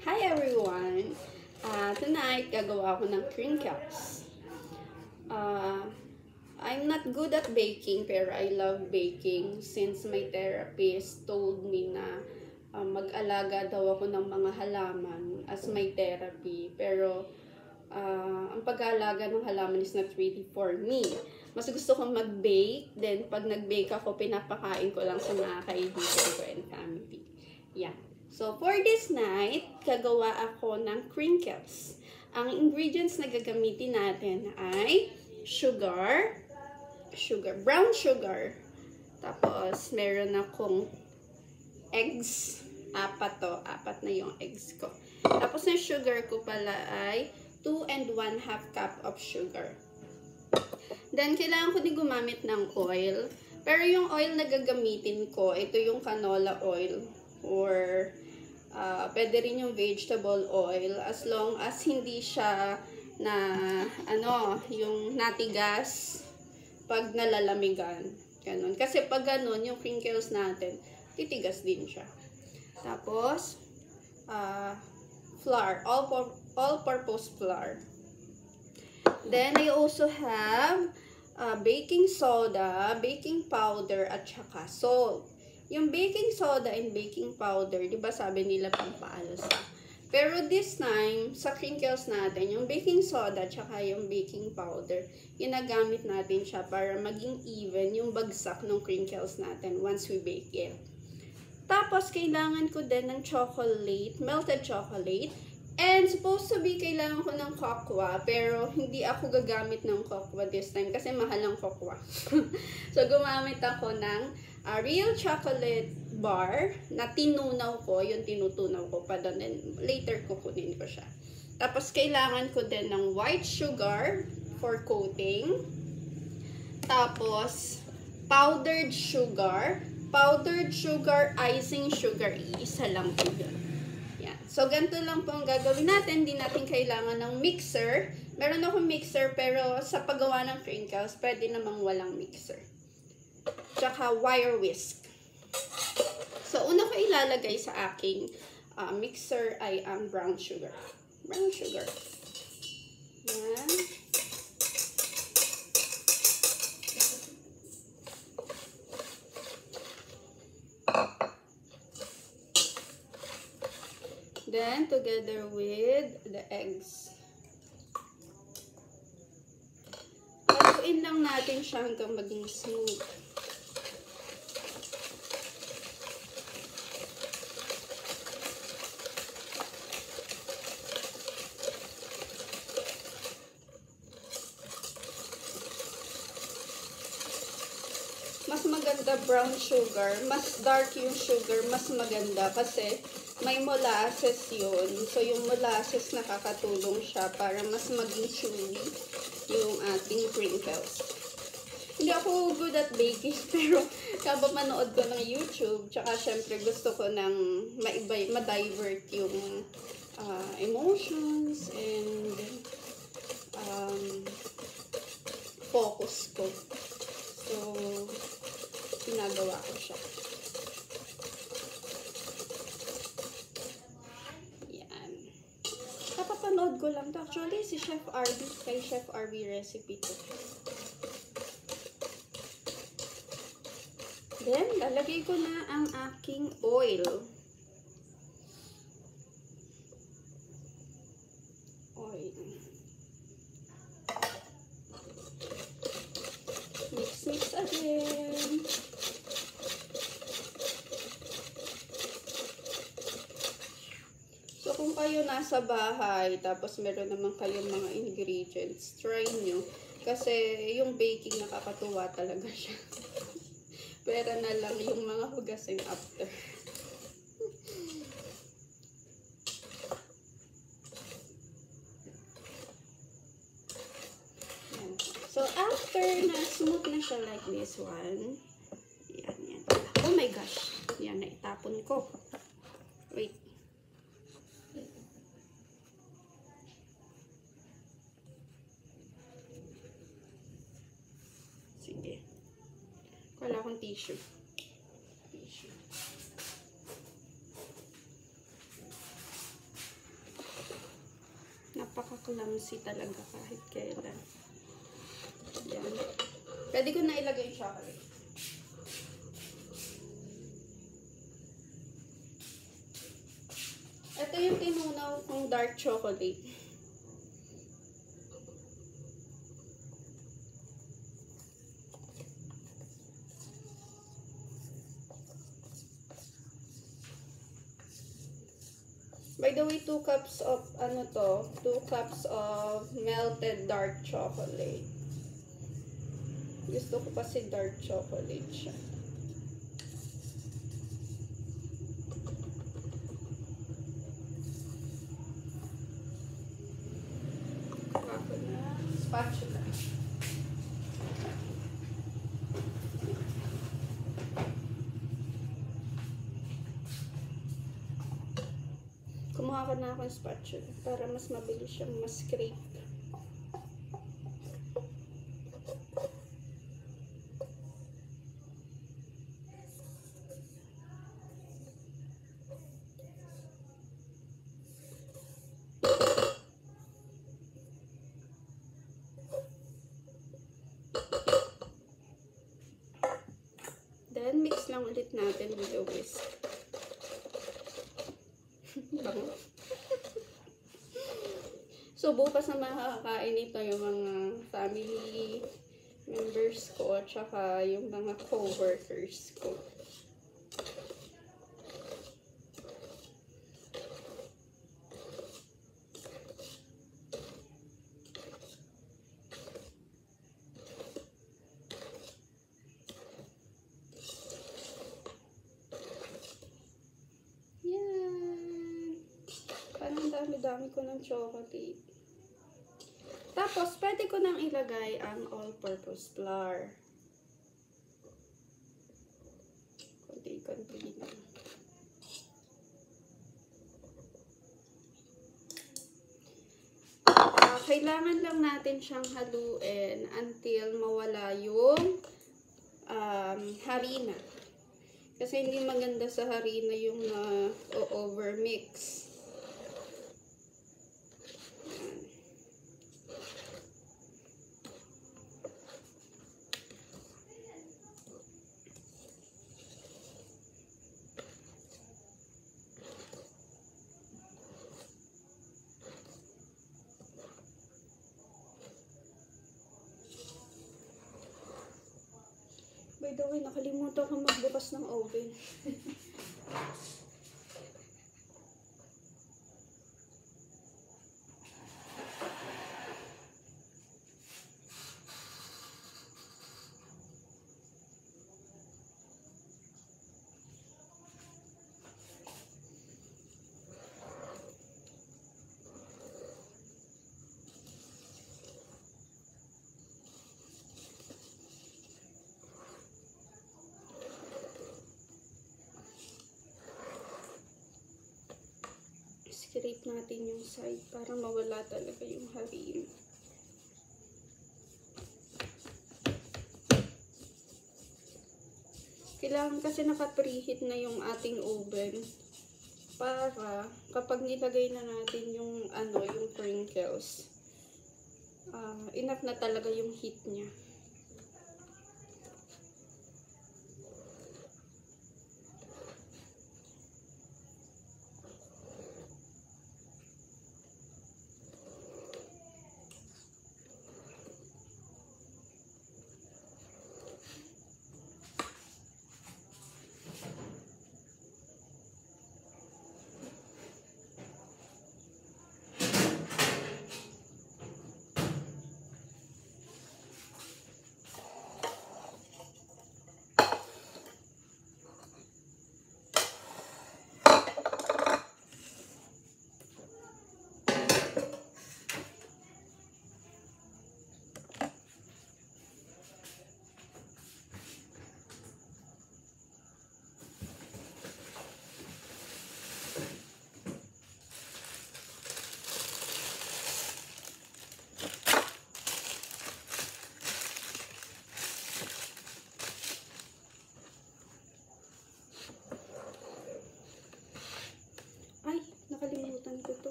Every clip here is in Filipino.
Hi everyone! Tonight, gagawa ako ng crinkles. I'm not good at baking, pero I love baking since my therapist told me na mag-alaga daw ako ng mga halaman as my therapy. Pero ang pag-aalaga ng halaman is not really for me. Mas gusto kong mag-bake, then pag nag-bake ako, pinapakain ko lang sa mga kaibigan ko and family. Yeah. So, for this night, gagawa ako ng crinkles. Ang ingredients na gagamitin natin ay brown sugar. Tapos, meron akong eggs. Apat na yung eggs ko. Tapos, yung sugar ko pala ay 2 1/2 cup of sugar. Then, kailangan ko din gumamit ng oil. Pero yung oil na gagamitin ko, ito yung canola oil. Or pwede rin yung vegetable oil as long as hindi siya na yung natigas pag nalalamigan. Ganun. Kasi pag ganun, yung crinkles natin, titigas din siya. Tapos, flour, all-purpose flour. Then, I also have baking soda, baking powder, at saka salt. Yung baking soda and baking powder, di ba sabi nila pampaalsa? Pero this time, sa crinkles natin, yung baking soda at saka yung baking powder, ginagamit natin siya para maging even yung bagsak ng crinkles natin once we bake it. Tapos, kailangan ko din ng chocolate, melted chocolate. And supposed to be, kailangan ko ng cocoa, pero hindi ako gagamit ng cocoa this time kasi mahal ang cocoa. So, gumamit ako ng real chocolate bar na tinunaw ko, yung tinutunaw ko pa doon, and later kukunin ko siya. Tapos, kailangan ko din ng white sugar for coating. Tapos, powdered sugar, icing sugar, isa lang po yun. Yan. So, ganito lang po ang gagawin natin. Hindi natin kailangan ng mixer. Meron akong mixer, pero sa paggawa ng crinkles, pwede namang walang mixer. Tsaka wire whisk. So, una ko ilalagay sa aking mixer ay ang brown sugar. Brown sugar. Yan. Then, together with the eggs. Haluin lang natin siya hanggang maging smooth. Mas maganda brown sugar, mas dark yung sugar, mas maganda kasi may molasses yun. So, yung molasses nakakatulong siya para mas maging chewy yung ating crinkles. Hindi ako good at baking, pero kapag manood ko ng YouTube, tsaka syempre gusto ko ng ma-divert yung emotions and focus ko. So, ginagawa ko siya. Yan. Kapapanood ko lang to. Actually, si Chef RB, kay Chef RB recipe to. Then, lalagay ko na ang aking oil. Mix again. So, kung kayo nasa bahay, tapos meron naman kayong mga ingredients, try nyo. Kasi yung baking nakakatuwa talaga siya. Pera na lang yung mga hugasin after. So, after na smooth na siya like this one, yan. Oh my gosh. Yan, naitapon ko. Wait. Sige. Wala akong tissue. nakaka-clumsy talaga kahit kailan. Yan. Pwede ko na ilagay yung chocolate. Ito yung tinunaw kong dark chocolate. By the way, 2 cups of, 2 cups of melted dark chocolate. Gusto ko kasi dark chocolate siya. Ako na spatula. Kumuha ko na akong spatula para mas mabilis siyang ma-scrape. Then, mix lang ulit natin with a whisk. Bango. So, bukas na makakakain ito yung mga family members ko at saka yung mga co-workers ko. Dami ko ng chocolate. Tapos, pwede ko nang ilagay ang all-purpose flour. Konti-konti lang. Kailangan lang natin siyang haluin until mawala yung harina. Kasi hindi maganda sa harina yung overmix. By the way, nakalimutan ko magbukas ng oven. Scrape natin yung side para mawala talaga yung harina. Kailangan kasi naka-preheat na yung ating oven para kapag nilagay na natin yung yung crinkles, enough na talaga yung heat niya.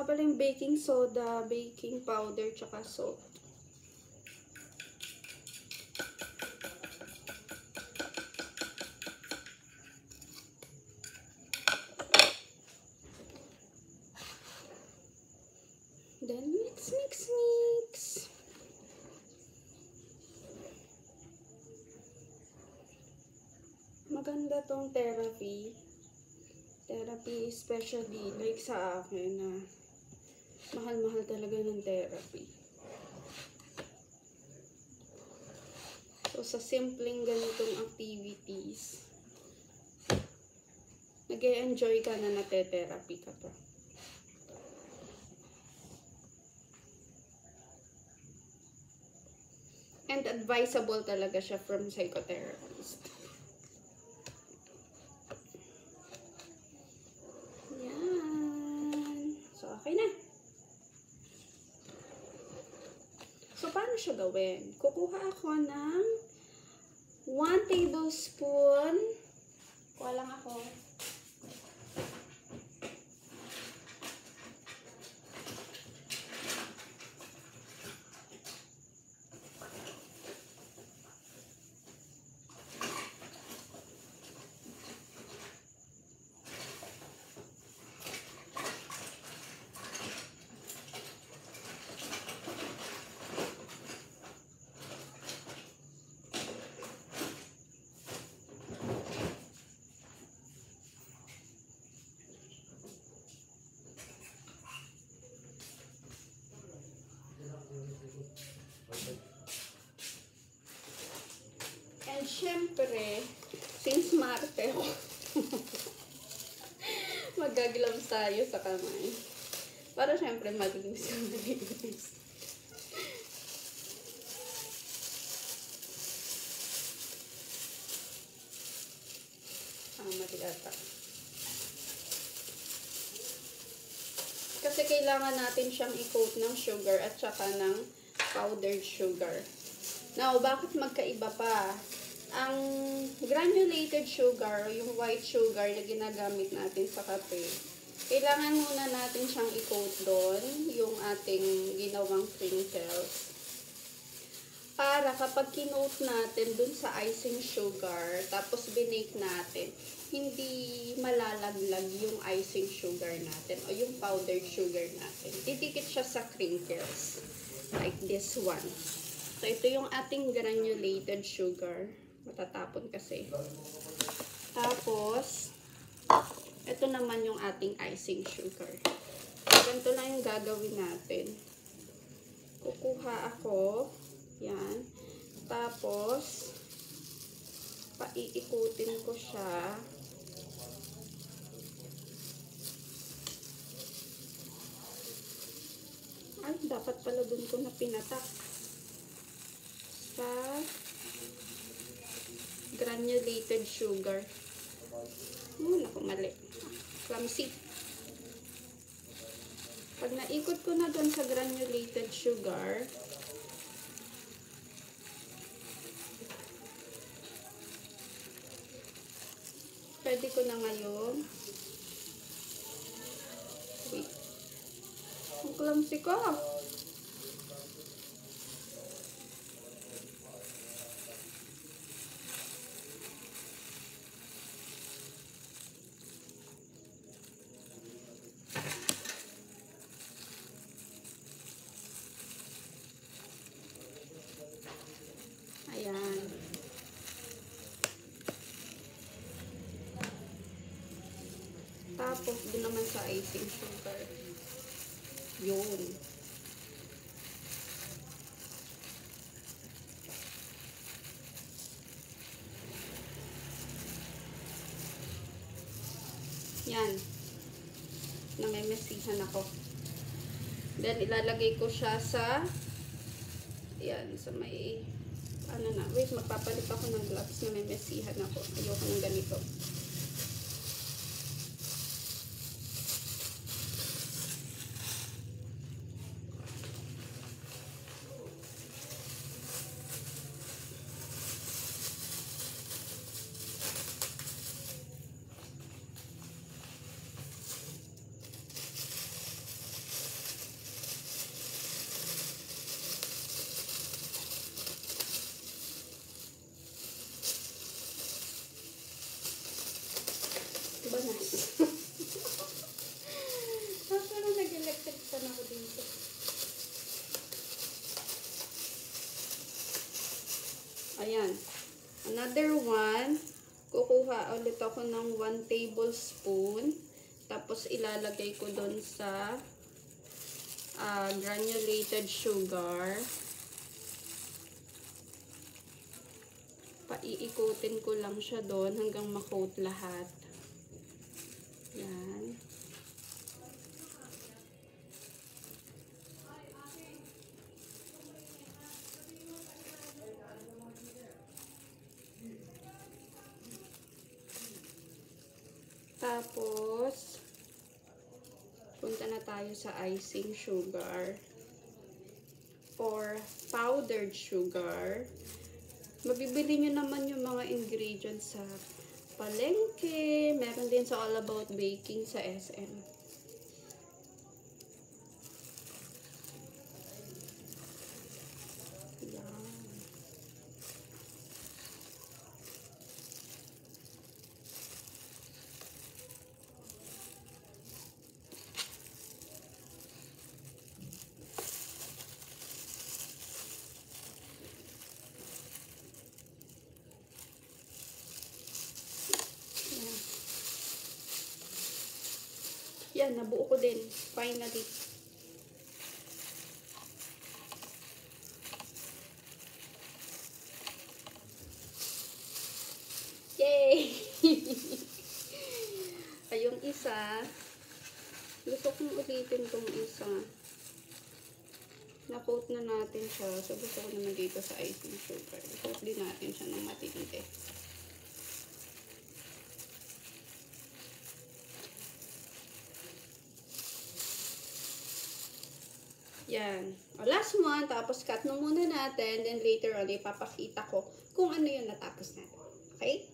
nga pala yung baking soda, baking powder, tsaka salt. Then mix, mix, mix. Maganda tong therapy. Therapy, especially like sa akin na mahal-mahal talaga ng therapy. So, sa simpleng ganitong activities, nag-e-enjoy ka na nate-therapy ka pa. And advisable talaga siya from psychotherapist. Yan. So, okay na. So, paano siya gawin? Kukuha ako ng 1 tablespoon. Kuha lang ako. And syempre, since Marte ako, mag-gloves tayo sa kamay. Para syempre malinis na malinis. Mati ata. Kasi kailangan natin siyang i-coat ng sugar at saka ng powdered sugar. Now, bakit magkaiba pa? Ang granulated sugar, yung white sugar na ginagamit natin sa kape, kailangan muna natin siyang i-coat doon, yung ating ginawang crinkles. Para kapag kinoat natin dun sa icing sugar, tapos binake natin, hindi malalaglag yung icing sugar natin o yung powdered sugar natin. Didikit siya sa crinkles. Like this one. So, ito yung ating granulated sugar. Matatapon kasi. Tapos, ito naman yung ating icing sugar. Ganito lang yung gagawin natin. Kukuha ako. Yan. Tapos, paiikutin ko siya. Ay, dapat pala dun ko na pinatak. Sa granulated sugar. Naku, mali. Clumsy. Pag naikot ko na dun sa granulated sugar, pwede ko na ngayon. Wait. Ang clumsy ko. Ayan. Tapos, doon naman sa icing sugar. Yun. Yan. Namemesihan ako. Then, ilalagay ko siya sa yan, sa may ano na. Wait, magpapalit ako ng gloves. Namemesihan ako. Ayoko ng ganito. ba na? Parang nag-electric fan ako dito. Ayan. Another one. Kukuha ulit ako ng 1 tablespoon. Tapos ilalagay ko doon sa granulated sugar. Paiikutin ko lang siya doon hanggang ma-coat lahat. Yan. Tapos, punta na tayo sa icing sugar or powdered sugar. Mabibili nyo naman yung mga ingredients sa palengke. Meron din sa All About Baking sa SM. Yan. Yan, nabuo ko din. Finally. Yay! Ay, yung isa, gusto kong ulitin tong isa. Na-coat na natin siya. So, gusto ko naman dito sa icing sugar. I-coat din natin siya ng matindi. Yan. O, last one. Tapos, cut na muna natin. Then, later on, ipapakita ko kung ano yung natapos natin. Okay?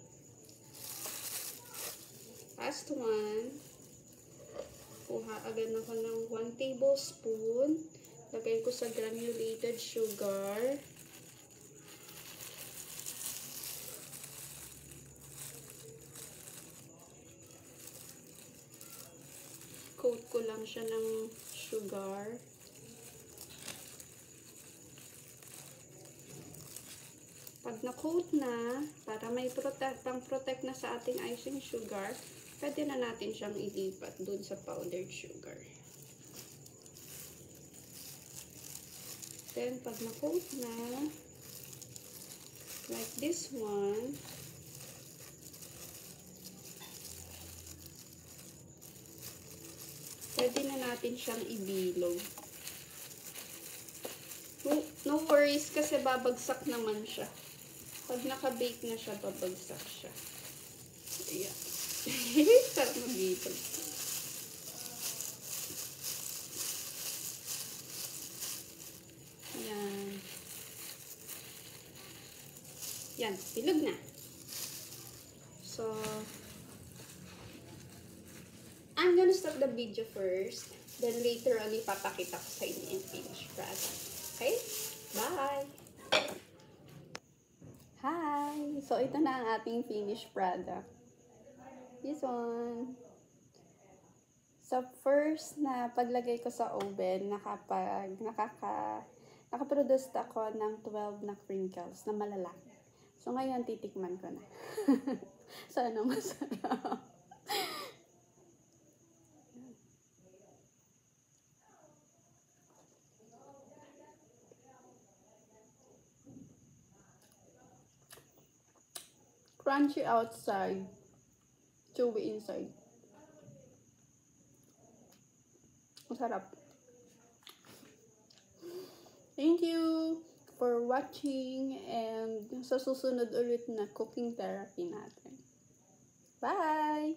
Last one. Kuha agad ako ng 1 tablespoon. Lagay ko sa granulated sugar. Coat ko lang siya ng sugar. Pag na-coat na, para may pang-protect na sa ating icing sugar, pwede na natin siyang ilipat dun sa powdered sugar. Then, pag na-coat na, like this one, pwede na natin siyang ibilog. No worries kasi babagsak naman siya. Pag naka-bake na siya, babagsak siya. Ayan. Sarap mag-bilog. Ayan. Yan, bilog na. So, I'm gonna stop the video first. Then later on, ipapakita ko sa inyo yung finished product. Okay? Bye! Hi! So, ito na ang ating finished product. This one. So, first na paglagay ko sa oven, nakaproduce ako ng 12 na crinkles na malalaki. So, ngayon, titikman ko na. Sana masarap. Crunchy outside, chewy inside. Masarap. Thank you for watching and sa susunod ulit na cooking therapy natin. Bye!